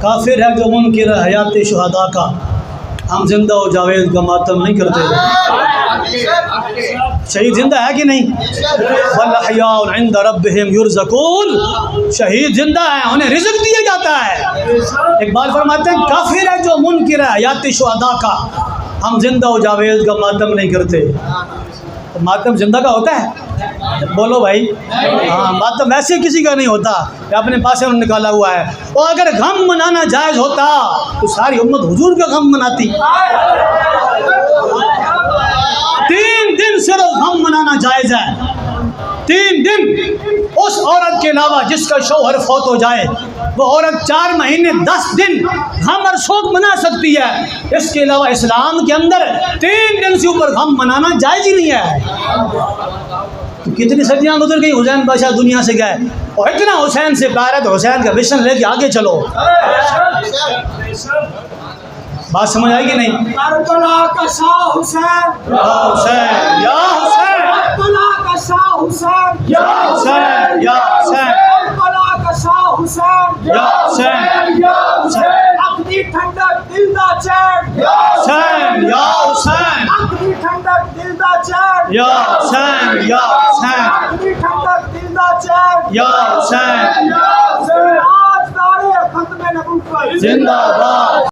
کافر ہے جو منکر ہے حیات شہداء کا، ہم زندہ و جاوید کا ماتم نہیں کرتے۔ شہید زندہ ہے کہ نہیں؟ وَالْأَحْيَاءُ عِنْدَ رَبِّهِمْ يُرْزَقُونَ، شہید زندہ ہے، انہیں رزق دیا جاتا ہے۔ اقبال فرماتے ہیں کافر ہے جو منکر ہے حیات شہداء کا، ہم زندہ و جاوید کا ماتم نہیں کرتے۔ ماتم زندہ کا ہوتا ہے؟ بولو بھائی، ہاں ماتم ایسے کسی کا نہیں ہوتا کہ اپنے پاس سے نکالا ہوا ہے۔ اور اگر غم منانا جائز ہوتا تو ساری امت حضور کا غم مناتی۔ 3 دن صرف غم منانا جائز ہے، 3 دن۔ اس عورت کے علاوہ جس کا شوہر فوت ہو جائے وہ عورت 4 مہینے 10 دن غم اور شوق منا سکتی ہے، اس کے علاوہ اسلام کے اندر 3 دن سے اوپر غم منانا جائز ہی نہیں ہے۔ تو کتنی صدیاں گزر گئی، حسین بادشاہ دنیا سے گئے اور اتنا حسین سے پیار ہے تو حسین کا مشن لے کے آگے چلو۔ بات سمجھ آئے گی نہیں؟ کربلا کا شاہ حسین، یا حسین یا حسین، کربلا کا شاہ حسین، یا حسین یا حسین، کربلا کا شاہ حسین، یا حسین یا حسین، اپنی ٹھنڈک دل دا چین، یا حسین یا حسین، اپنی ٹھنڈک دل دا چین، یا حسین یا حسین، اپنی ٹھنڈک دل دا چین، یا حسین، آج دارے ختم نبوت زندہ باد۔